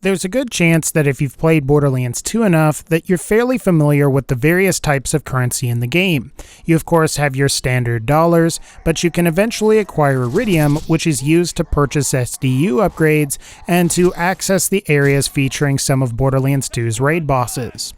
There's a good chance that if you've played Borderlands 2 enough that you're fairly familiar with the various types of currency in the game. You of course have your standard dollars, but you can eventually acquire Iridium, which is used to purchase SDU upgrades and to access the areas featuring some of Borderlands 2's raid bosses.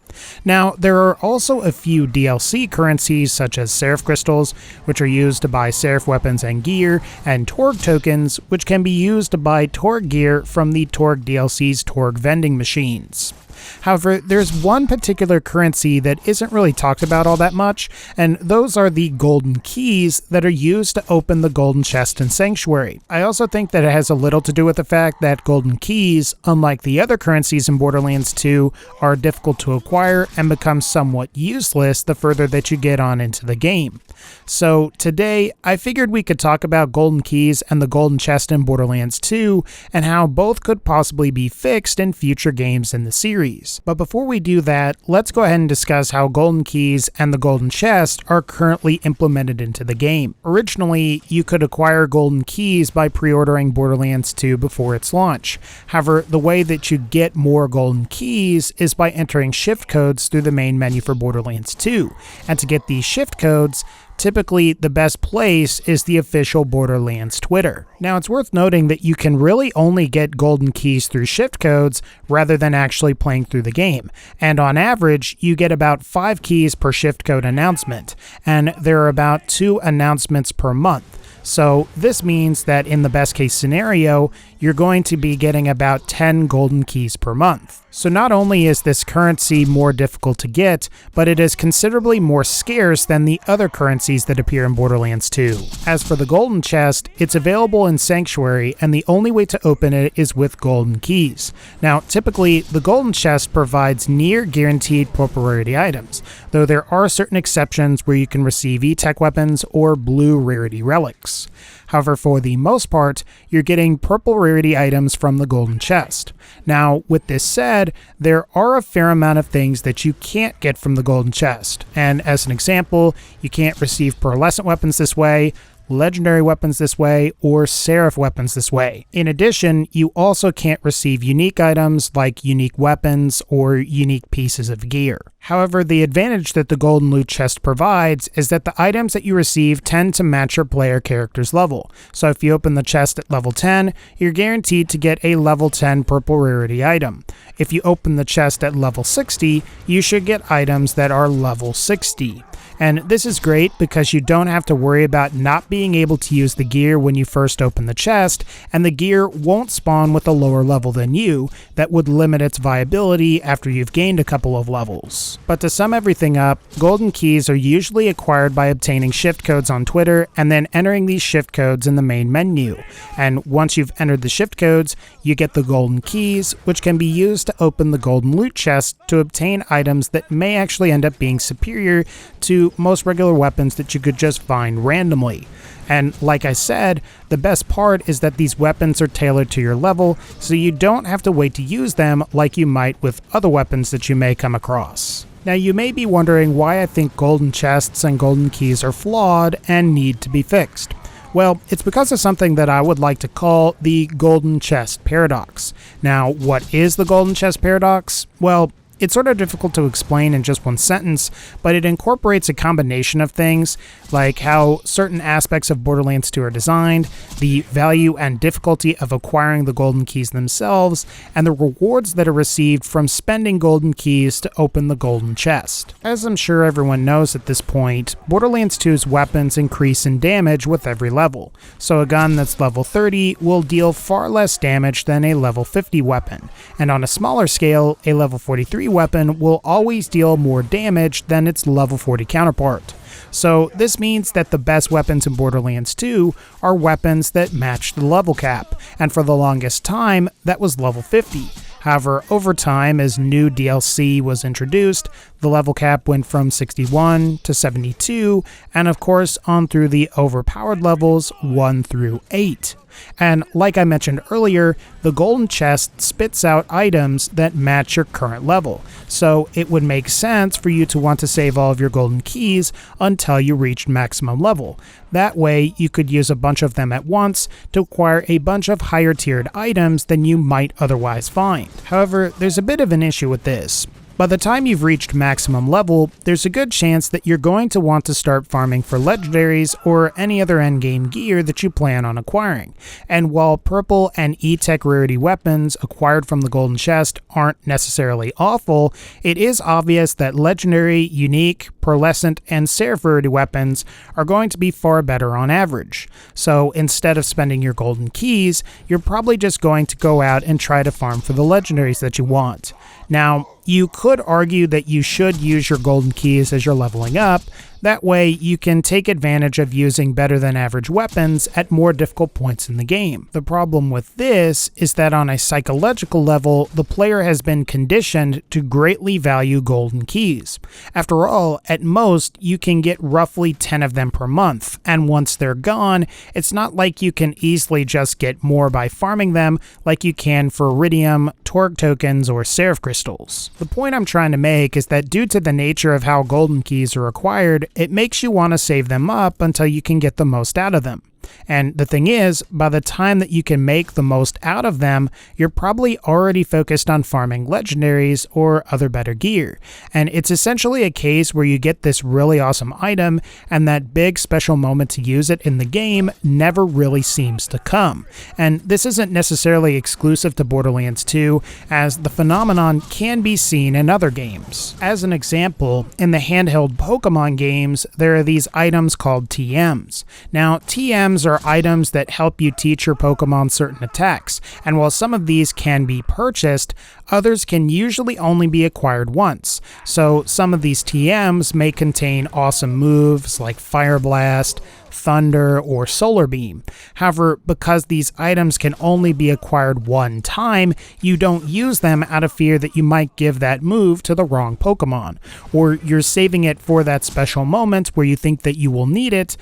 Now, there are also a few DLC currencies such as Seraph Crystals, which are used to buy Seraph weapons and gear, and Torg tokens, which can be used to buy Torg gear from the Torg DLC's Torg vending machines. However, there's one particular currency that isn't really talked about all that much, and those are the golden keys that are used to open the golden chest in Sanctuary. I also think that it has a little to do with the fact that golden keys, unlike the other currencies in Borderlands 2, are difficult to acquire and become somewhat useless the further that you get on into the game. So today, I figured we could talk about golden keys and the golden chest in Borderlands 2, and how both could possibly be fixed in future games in the series. But before we do that, let's go ahead and discuss how golden keys and the golden chest are currently implemented into the game. Originally, you could acquire golden keys by pre-ordering Borderlands 2 before its launch. However, the way that you get more golden keys is by entering shift codes through the main menu for Borderlands 2. And to get these shift codes, typically the best place is the official Borderlands Twitter. Now, it's worth noting that you can really only get golden keys through shift codes rather than actually playing through the game. And on average, you get about 5 keys per shift code announcement, and there are about 2 announcements per month. So this means that in the best case scenario, you're going to be getting about 10 golden keys per month. So not only is this currency more difficult to get, but it is considerably more scarce than the other currencies that appear in Borderlands 2. As for the golden chest, it's available in Sanctuary, and the only way to open it is with golden keys. Now, typically, the golden chest provides near guaranteed purple rarity items, though there are certain exceptions where you can receive E-Tech weapons or blue rarity relics. However, for the most part, you're getting purple rarity items from the golden chest. Now, with this said, there are a fair amount of things that you can't get from the golden chest. And as an example, you can't receive pearlescent weapons this way, legendary weapons this way, or Seraph weapons this way. In addition, you also can't receive unique items like unique weapons or unique pieces of gear. However, the advantage that the golden loot chest provides is that the items that you receive tend to match your player character's level. So if you open the chest at level 10, you're guaranteed to get a level 10 purple rarity item. If you open the chest at level 60, you should get items that are level 60. And this is great because you don't have to worry about not being able to use the gear when you first open the chest, and the gear won't spawn with a lower level than you that would limit its viability after you've gained a couple of levels. But to sum everything up, golden keys are usually acquired by obtaining shift codes on Twitter and then entering these shift codes in the main menu. And once you've entered the shift codes, you get the golden keys, which can be used to open the golden loot chest to obtain items that may actually end up being superior to most regular weapons that you could just find randomly. And like I said, the best part is that these weapons are tailored to your level, so you don't have to wait to use them like you might with other weapons that you may come across. Now, you may be wondering why I think golden chests and golden keys are flawed and need to be fixed. Well, it's because of something that I would like to call the golden chest paradox. Now, what is the golden chest paradox? Well, it's sort of difficult to explain in just one sentence, but it incorporates a combination of things, like how certain aspects of Borderlands 2 are designed, the value and difficulty of acquiring the golden keys themselves, and the rewards that are received from spending golden keys to open the golden chest. As I'm sure everyone knows at this point, Borderlands 2's weapons increase in damage with every level, so a gun that's level 30 will deal far less damage than a level 50 weapon, and on a smaller scale, a level 43 weapon will always deal more damage than its level 40 counterpart. So this means that the best weapons in Borderlands 2 are weapons that match the level cap, and for the longest time, that was level 50. However, over time, as new DLC was introduced, the level cap went from 61 to 72, and of course on through the overpowered levels 1 through 8. And like I mentioned earlier, the golden chest spits out items that match your current level, so it would make sense for you to want to save all of your golden keys until you reach maximum level. That way, you could use a bunch of them at once to acquire a bunch of higher tiered items than you might otherwise find. However, there's a bit of an issue with this. By the time you've reached maximum level, there's a good chance that you're going to want to start farming for legendaries or any other endgame gear that you plan on acquiring. And while purple and E-Tech rarity weapons acquired from the golden chest aren't necessarily awful, it is obvious that legendary, unique, pearlescent, and seraph rarity weapons are going to be far better on average. So instead of spending your golden keys, you're probably just going to go out and try to farm for the legendaries that you want. Now, you could argue that you should use your golden keys as you're leveling up. That way, you can take advantage of using better than average weapons at more difficult points in the game. The problem with this is that on a psychological level, the player has been conditioned to greatly value golden keys. After all, at most, you can get roughly 10 of them per month, and once they're gone, it's not like you can easily just get more by farming them like you can for iridium, torg tokens, or seraph crystals. The point I'm trying to make is that due to the nature of how golden keys are acquired, it makes you want to save them up until you can get the most out of them. And the thing is, by the time that you can make the most out of them, you're probably already focused on farming legendaries or other better gear. And it's essentially a case where you get this really awesome item, and that big special moment to use it in the game never really seems to come. And this isn't necessarily exclusive to Borderlands 2, as the phenomenon can be seen in other games. As an example, in the handheld Pokemon games, there are these items called TMs. Now, TMs are items that help you teach your Pokemon certain attacks, and while some of these can be purchased, others can usually only be acquired once. So some of these TMs may contain awesome moves like Fire Blast, Thunder, or Solar Beam. However, because these items can only be acquired one time, you don't use them out of fear that you might give that move to the wrong Pokemon, or you're saving it for that special moment where you think that you will need it,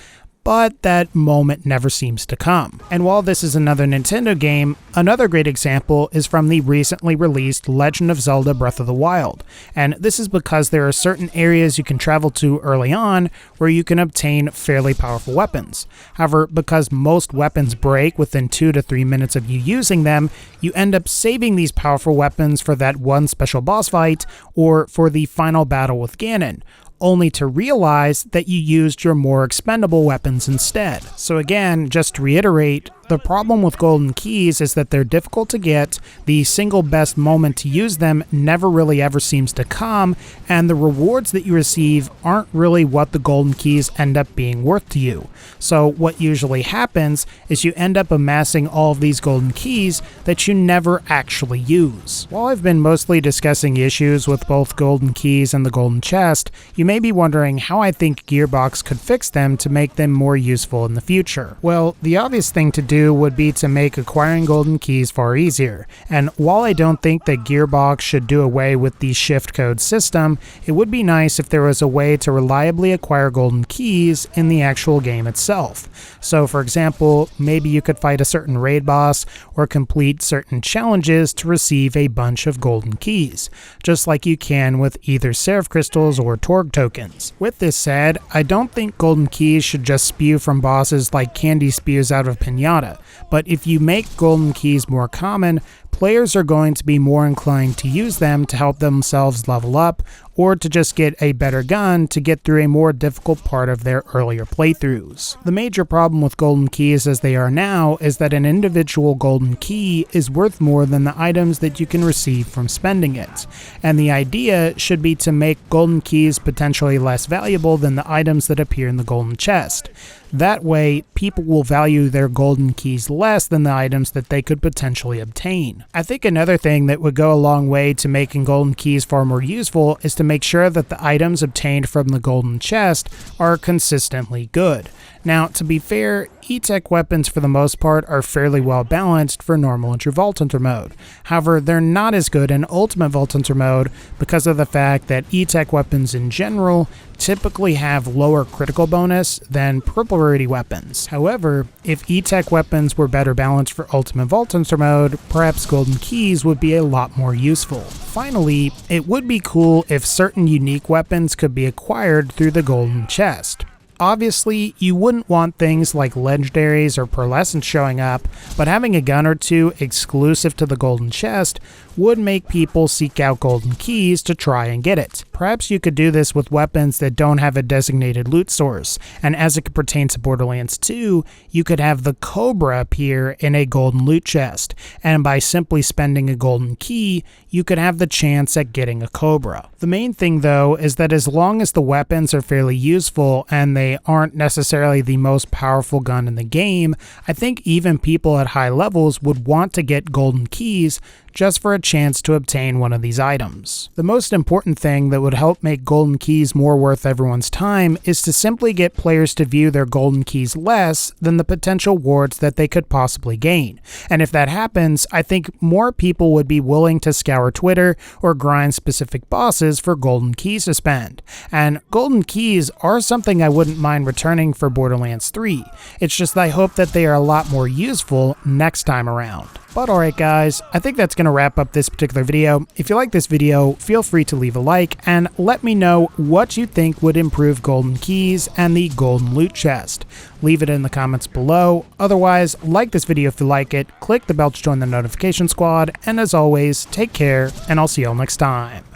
but that moment never seems to come. And while this is another Nintendo game, another great example is from the recently released Legend of Zelda Breath of the Wild. And this is because there are certain areas you can travel to early on where you can obtain fairly powerful weapons. However, because most weapons break within 2 to 3 minutes of you using them, you end up saving these powerful weapons for that one special boss fight or for the final battle with Ganon, only to realize that you used your more expendable weapons instead. So again, just to reiterate, the problem with golden keys is that they're difficult to get, the single best moment to use them never really ever seems to come, and the rewards that you receive aren't really what the golden keys end up being worth to you. So what usually happens is you end up amassing all of these golden keys that you never actually use. While I've been mostly discussing issues with both golden keys and the golden chest, you may be wondering how I think Gearbox could fix them to make them more useful in the future. Well, the obvious thing to do would be to make acquiring golden keys far easier, and while I don't think that Gearbox should do away with the shift code system, it would be nice if there was a way to reliably acquire golden keys in the actual game itself. So for example, maybe you could fight a certain raid boss or complete certain challenges to receive a bunch of golden keys, just like you can with either seraph crystals or torg tokens. With this said, I don't think golden keys should just spew from bosses like candy spews out of Pinata. But if you make golden keys more common, players are going to be more inclined to use them to help themselves level up, or to just get a better gun to get through a more difficult part of their earlier playthroughs. The major problem with golden keys as they are now is that an individual golden key is worth more than the items that you can receive from spending it, and the idea should be to make golden keys potentially less valuable than the items that appear in the golden chest. That way, people will value their golden keys less than the items that they could potentially obtain. I think another thing that would go a long way to making golden keys far more useful is to make sure that the items obtained from the golden chest are consistently good. Now, to be fair, E-Tech weapons for the most part are fairly well balanced for normal and true Vault Hunter mode. However, they're not as good in Ultimate Vault Hunter mode because of the fact that E-Tech weapons in general typically have lower critical bonus than purple rarity weapons. However, if E-Tech weapons were better balanced for Ultimate Vault Hunter mode, perhaps golden keys would be a lot more useful. Finally, it would be cool if certain unique weapons could be acquired through the golden chest. Obviously, you wouldn't want things like legendaries or pearlescents showing up, but having a gun or two exclusive to the golden chest would make people seek out golden keys to try and get it. Perhaps you could do this with weapons that don't have a designated loot source, and as it pertains to Borderlands 2, you could have the Cobra appear in a golden loot chest, and by simply spending a golden key, you could have the chance at getting a Cobra. The main thing though is that as long as the weapons are fairly useful and they aren't necessarily the most powerful gun in the game, I think even people at high levels would want to get golden keys just for a chance to obtain one of these items. The most important thing that would help make golden keys more worth everyone's time is to simply get players to view their golden keys less than the potential wards that they could possibly gain. And if that happens, I think more people would be willing to scour Twitter or grind specific bosses for golden keys to spend. And golden keys are something I wouldn't mind returning for Borderlands 3. It's just that I hope that they are a lot more useful next time around. But alright guys, I think that's going to wrap up this particular video. If you like this video, feel free to leave a like and let me know what you think would improve golden keys and the golden loot chest. Leave it in the comments below. Otherwise, like this video if you like it, click the bell to join the notification squad, and as always, take care, and I'll see y'all next time.